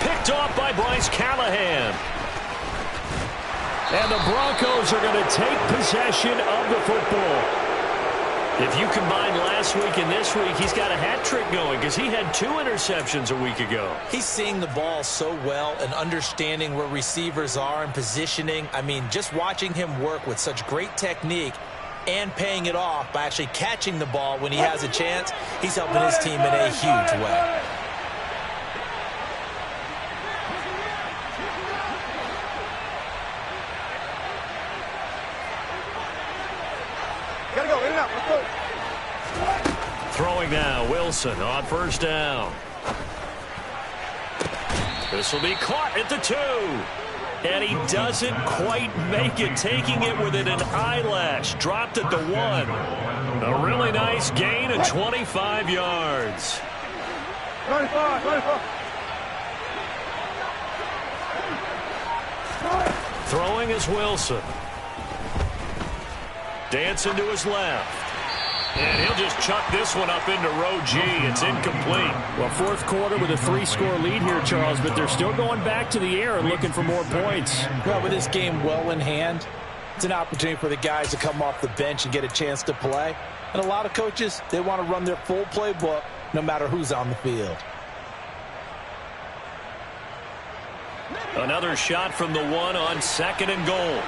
Picked off by Bryce Callahan. And the Broncos are going to take possession of the football. If you combine last week and this week, he's got a hat trick going because he had 2 interceptions a week ago. He's seeing the ball so well and understanding where receivers are and positioning. I mean, just watching him work with such great technique and paying it off by actually catching the ball when he has a chance, he's helping his team in a huge way. Gotta go, in and out, let's go. Throwing now, Wilson on first down. This will be caught at the 2. And he doesn't quite make it, taking it within an eyelash. Dropped at the 1. A really nice gain of 25 yards. 25. Throwing is Wilson. Dancing to his left. And he'll just chuck this one up into row G. It's incomplete. Well, fourth quarter with a 3-score lead here, Charles, but they're still going back to the air and looking for more points. Well, with this game well in hand, it's an opportunity for the guys to come off the bench and get a chance to play. And a lot of coaches, they want to run their full playbook no matter who's on the field. Another shot from the 1 on 2nd and goal.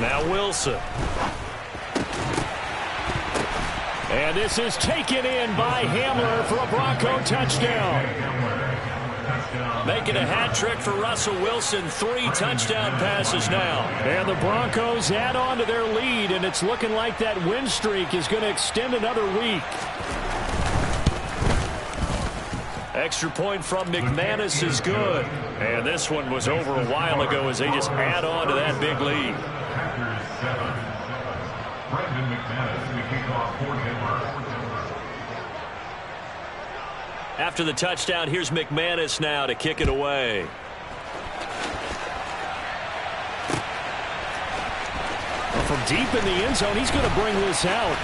Now Wilson. And this is taken in by Hamler for a Bronco touchdown. Making a hat trick for Russell Wilson. 3 touchdown passes now. And the Broncos add on to their lead, and it's looking like that win streak is going to extend another week. Extra point from McManus is good. And this one was over a while ago as they just add on to that big lead. After the touchdown, here's McManus now to kick it away. Well, from deep in the end zone, he's going to bring this out.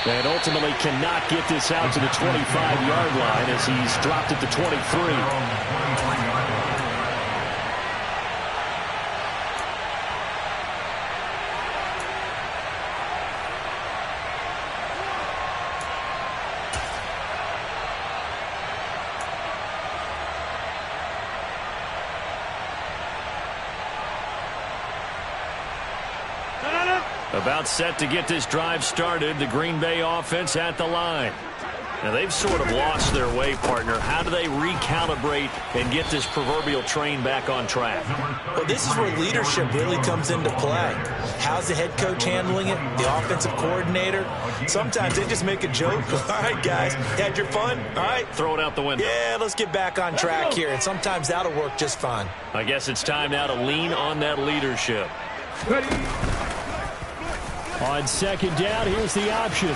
And ultimately cannot get this out to the 25-yard line as he's dropped at the 23. About set to get this drive started. The Green Bay offense at the line. Now they've sort of lost their way, partner. How do they recalibrate and get this proverbial train back on track? Well, this is where leadership really comes into play. How's the head coach handling it? The offensive coordinator? Sometimes they just make a joke. All right, guys, had your fun? All right. Throw it out the window. Yeah, let's get back on track here. And sometimes that'll work just fine. I guess it's time now to lean on that leadership. On 2nd down, here's the option.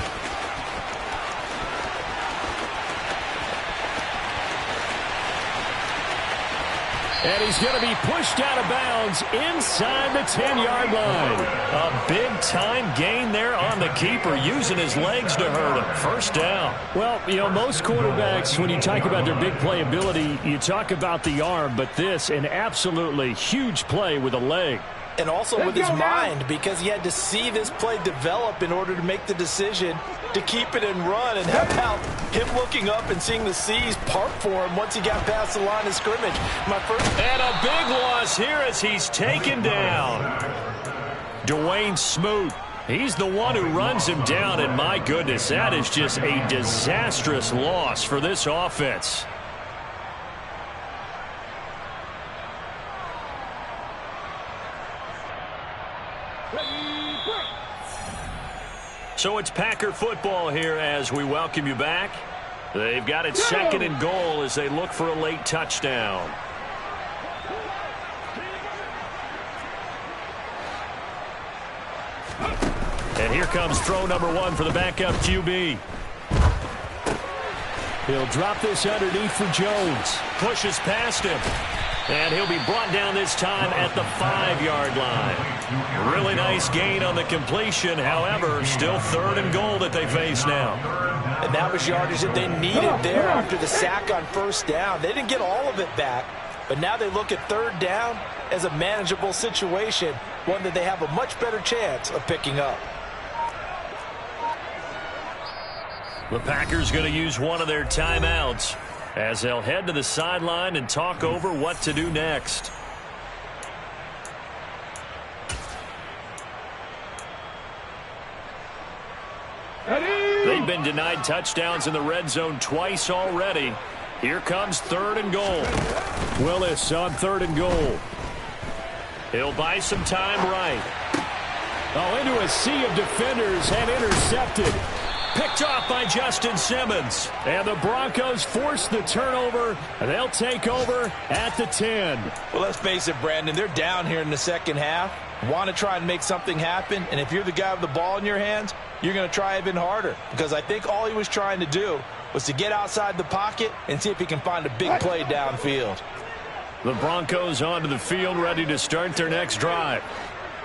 And he's going to be pushed out of bounds inside the 10-yard line. A big-time gain there on the keeper, using his legs to hurt him. First down. Well, you know, most quarterbacks, when you talk about their big play ability, you talk about the arm, but this, an absolutely huge play with a leg. And also with his mind, because he had to see this play develop in order to make the decision to keep it and run. And how about him looking up and seeing the seas part for him once he got past the line of scrimmage? And a big loss here as he's taken down. Dwayne Smoot. He's the one who runs him down, and my goodness, that is just a disastrous loss for this offense. So it's Packer football here as we welcome you back. They've got it 2nd and goal as they look for a late touchdown. And here comes throw number 1 for the backup QB. He'll drop this underneath for Jones. Pushes past him. And he'll be brought down this time at the 5-yard line. Really nice gain on the completion. However, still 3rd and goal that they face now. And that was yardage that they needed there after the sack on 1st down. They didn't get all of it back, but now they look at 3rd down as a manageable situation, one that they have a much better chance of picking up. The Packers going to use one of their timeouts as they'll head to the sideline and talk over what to do next. They've been denied touchdowns in the red zone twice already. Here comes 3rd and goal. Willis on 3rd and goal. He'll buy some time right. Oh, into a sea of defenders and intercepted. Picked off by Justin Simmons. And the Broncos force the turnover. And they'll take over at the 10. Well, let's face it, Brandon. They're down here in the second half. Want to try and make something happen. And if you're the guy with the ball in your hands, you're going to try even harder. Because I think all he was trying to do was to get outside the pocket and see if he can find a big play downfield. The Broncos onto the field, ready to start their next drive.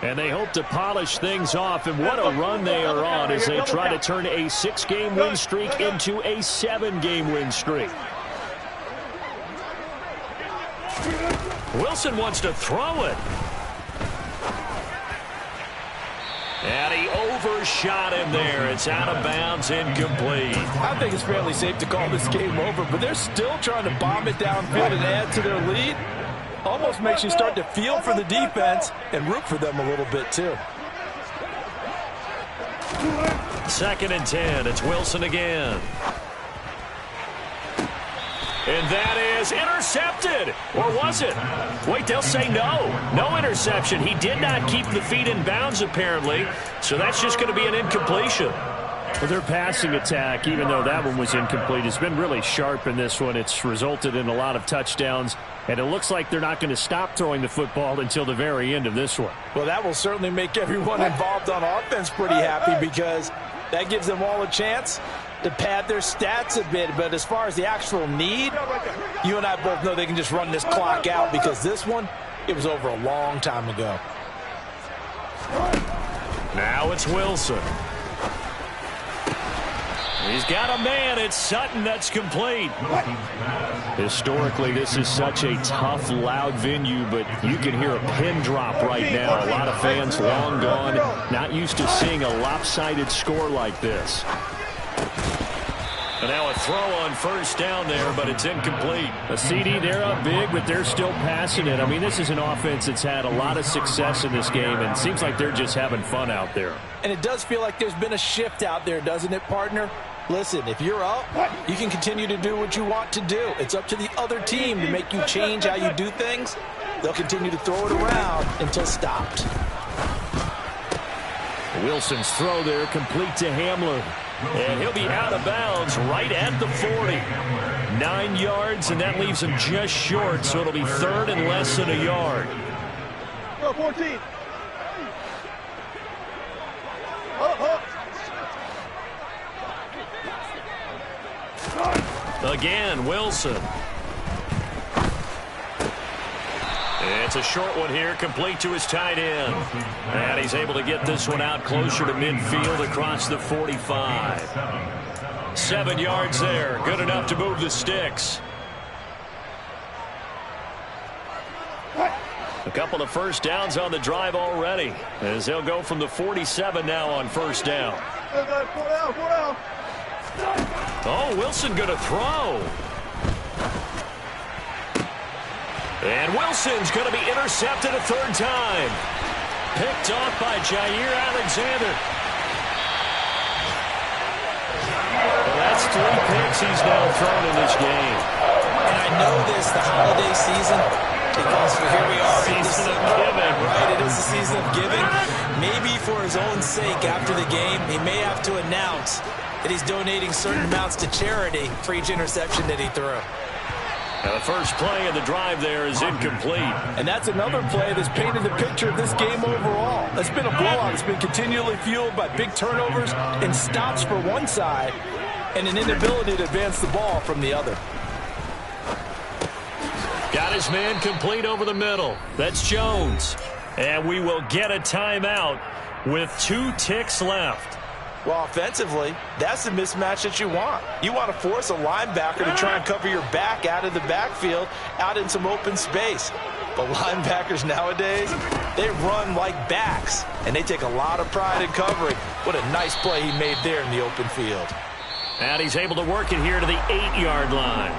And they hope to polish things off, and what a run they are on as they try to turn a 6-game win streak into a 7-game win streak. Wilson wants to throw it. And he overshot him there. It's out of bounds, incomplete. I think it's fairly safe to call this game over, but they're still trying to bomb it downfield and add to their lead. Almost makes you start to feel for the defense and root for them a little bit, too. 2nd and 10. It's Wilson again. And that is intercepted. Or was it? Wait, they'll say no. No interception. He did not keep the feet in bounds, apparently. So that's just going to be an incompletion. Well, their passing attack, even though that one was incomplete, has been really sharp in this one. It's resulted in a lot of touchdowns, and it looks like they're not going to stop throwing the football until the very end of this one. Well, that will certainly make everyone involved on offense pretty happy because that gives them all a chance to pad their stats a bit. But as far as the actual need, you and I both know they can just run this clock out because this one, it was over a long time ago. Now it's Wilson. He's got a man. It's Sutton. That's complete. Historically, this is such a tough, loud venue, but you can hear a pin drop right now. A lot of fans long gone, not used to seeing a lopsided score like this. And now a throw on 1st down there, but it's incomplete. A CD, they're up big, but they're still passing it. I mean, this is an offense that's had a lot of success in this game, and it seems like they're just having fun out there. And it does feel like there's been a shift out there, doesn't it, partner? Listen, if you're up, you can continue to do what you want to do. It's up to the other team to make you change how you do things. They'll continue to throw it around until stopped. Wilson's throw there complete to Hamlin. And he'll be out of bounds right at the 40. 9 yards, and that leaves him just short, so it'll be 3rd and less than a yard. Go 14. Again, Wilson. It's a short one here, complete to his tight end. And he's able to get this one out closer to midfield across the 45. 7 yards there, good enough to move the sticks. A couple of 1st downs on the drive already, as they'll go from the 47 now on 1st down. Oh, Wilson going to throw. And Wilson's going to be intercepted a 3rd time. Picked off by Jair Alexander. Well, that's 3 picks he's now thrown in this game. And I know this, the holiday season, because here we are. Season of giving. Right, it is the season of giving. Maybe for his own sake after the game, he may have to announce that he's donating certain amounts to charity for each interception that he threw. Now the first play of the drive there is incomplete. And that's another play that's painted the picture of this game overall. It's been a blowout. It's been continually fueled by big turnovers and stops for one side and an inability to advance the ball from the other. Got his man complete over the middle. That's Jones. And we will get a timeout with 2 ticks left. Well, offensively, that's the mismatch that you want. You want to force a linebacker to try and cover your back out of the backfield, out in some open space. But linebackers nowadays, they run like backs, and they take a lot of pride in covering. What a nice play he made there in the open field. And he's able to work it here to the 8-yard line.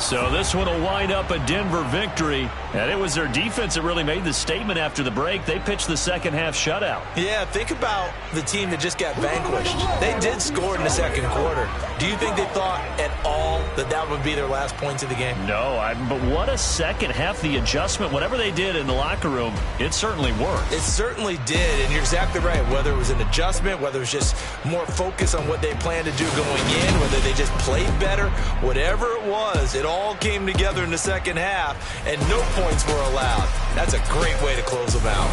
So this one will wind up a Denver victory. And it was their defense that really made the statement after the break. They pitched the second half shutout. Yeah, think about the team that just got vanquished. They did score in the second quarter. Do you think they thought at all that would be their last points of the game. No, but what a second half. The adjustment, whatever they did in the locker room, it certainly worked. It certainly did, and you're exactly right. Whether it was an adjustment, whether it was just more focus on what they planned to do going in, whether they just played better, whatever it was, it all came together in the second half, and no points were allowed. That's a great way to close them out.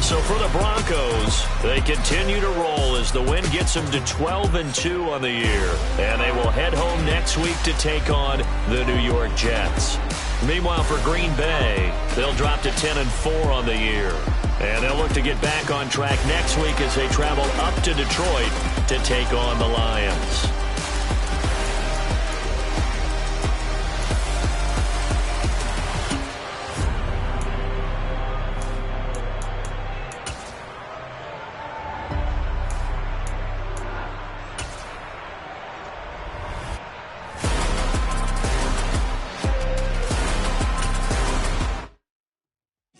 So for the Broncos, they continue to roll as the win gets them to 12-2 on the year. And they will head home next week to take on the New York Jets. Meanwhile, for Green Bay, they'll drop to 10-4 on the year. And they'll look to get back on track next week as they travel up to Detroit to take on the Lions.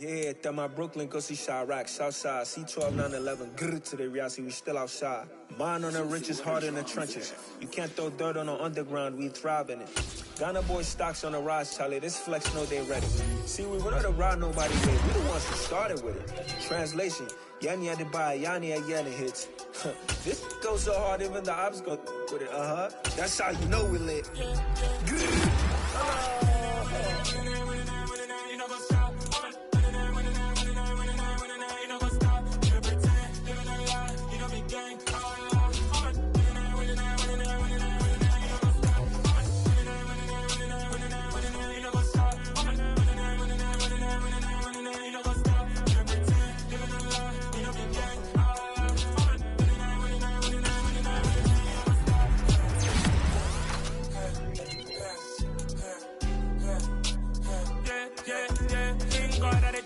Yeah, that my Brooklyn, go see Chirac, Southside, C12, 911, grrr to the reality, we still outside. Mine on the riches, hard in the trenches. You can't throw dirt on the underground, we thrive in it. Ghana boy stocks on the rise, Charlie, this flex know they ready. See, we were not to ride nobody with, we the ones who started with it. Translation, Yanni had to buy, Yanni had Yanni hits. This goes so hard, even the ops go with it, That's how you know we lit.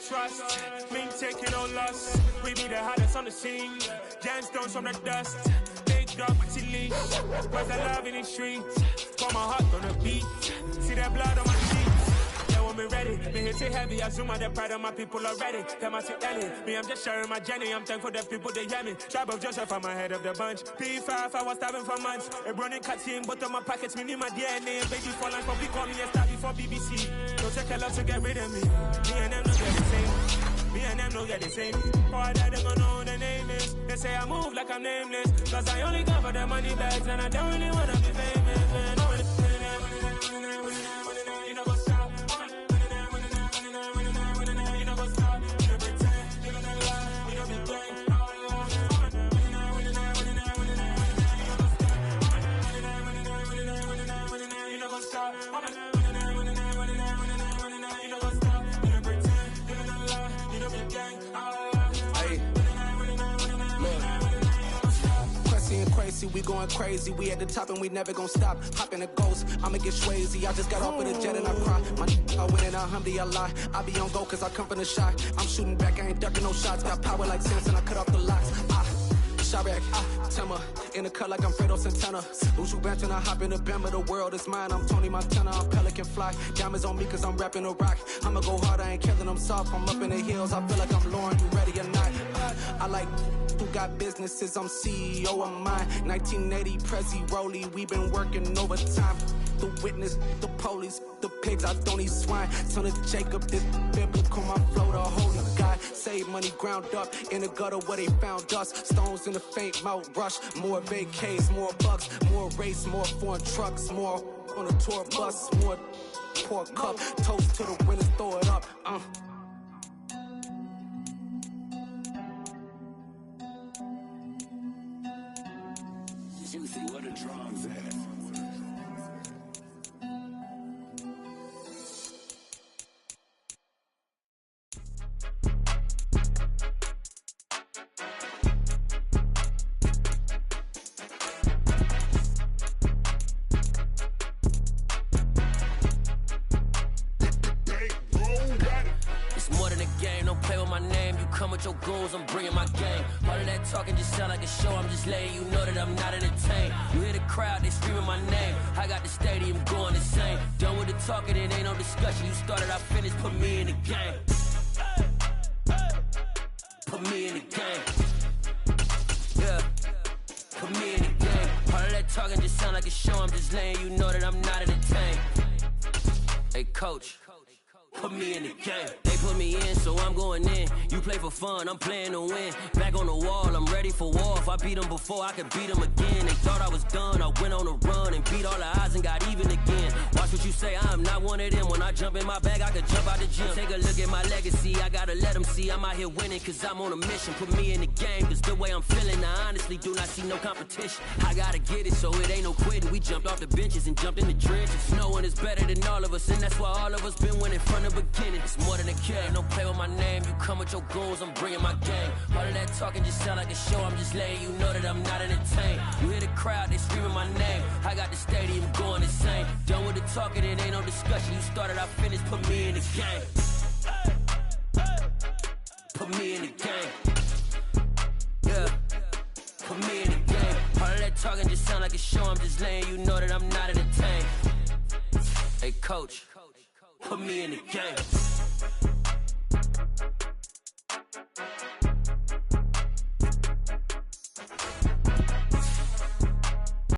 Trust, me taking no loss. We be the hottest on the scene. Gemstones from the dust. Big dog with your leash. Where's the love in the streets? Got my heart on the beat. See that blood on my cheeks. Yeah, when we ready, me hit it heavy. I zoom out the pride of my people already. Them I see Ellie. Me, I'm just sharing my journey. I'm thankful that people they hear me. Tribe of Joseph, I'm ahead of the bunch. P5, I was starving for months. A running cutscene, but on my pockets, me need my DNA. Baby for life, but we call me a star before BBC. Don't take a lot to get rid of me. Me and them no get the same. Me and them no get the same. Boy, that they gonna know who the name is. They say I move like I'm nameless. Cause I only come for the money bags and I don't really wanna be famous, man. You know what's up? You know what's up? You pretend, living a lie. You know be gang. You know what's up? We going crazy, we at the top and we never gonna stop. Hop in a ghost, I'ma get swayzy. I just got off of the jet and I cry. My I win in a Humvee, I lie. I be on go cause I come from the shot. I'm shooting back, I ain't ducking no shots. Got power like Samson, I cut off the locks. Chirac, Timmer, in the cut like I'm Fredo Santana. Lose you bench and I hop in the Bama, the world is mine. I'm Tony Montana, I'm Pelican Fly. Diamonds on me cause I'm rapping a rock. I'ma go hard, I ain't killing them soft. I'm up in the hills, I feel like I'm Lauren, you ready or not? I like who got businesses, I'm CEO of mine. 1980 Prezi Rolly, we been working overtime. The witness, the police, the pigs, I don't eat swine. Son of Jacob, this biblical, my flow, the holy God. Save money ground up in the gutter where they found us. Stones in the faint mouth rush. More vacays, more bucks, more race, more foreign trucks, more on a tour bus, more pour cup. Toast to the winners, throw it up. Juicy, what a drums at. With your goons, I'm bringing my gang. All of that talking just sound like a show. I'm just letting you know that I'm not entertained. You hear the crowd, they screaming my name. I got the stadium going insane. Done with the talking, it ain't no discussion. You started, I finished, put me in the game. Put me in the game. Yeah. Put me in the game. All of that talking just sound like a show. I'm just letting you know that I'm not entertained. Hey, coach, put me in the game. They put me in, so I'm going in. You play for fun, I'm playing to win. Back on the wall, I'm ready for war. If I beat them before, I could beat them again. They thought I was done, I went on a run and beat all the odds and got even again. Watch what you say, I'm not one of them. When I jump in my bag, I could jump out the gym. Take a look at my legacy, I gotta let them see I'm out here winning, cause I'm on a mission. Put me in the game, cause the way I'm feeling, I honestly do not see no competition. I gotta get it, so it ain't no quitting. We jumped off the benches and jumped in the trenches. No one is better than all of us, and that's why all of us been winning from the beginning. It's more than a game, don't play with my name. You come with your goons, I'm bringing my game. All of that talking just sound like a show. I'm just letting you know that I'm not entertained. You hear the crowd, they screaming my name. I got the stadium going insane. Done with the talking, it ain't no discussion. You started, I finished, put me in the game. Put me in the game. Yeah, put me in the game. All of that talking just sound like a show. I'm just letting you know that I'm not entertained. Hey, coach, put me in the game.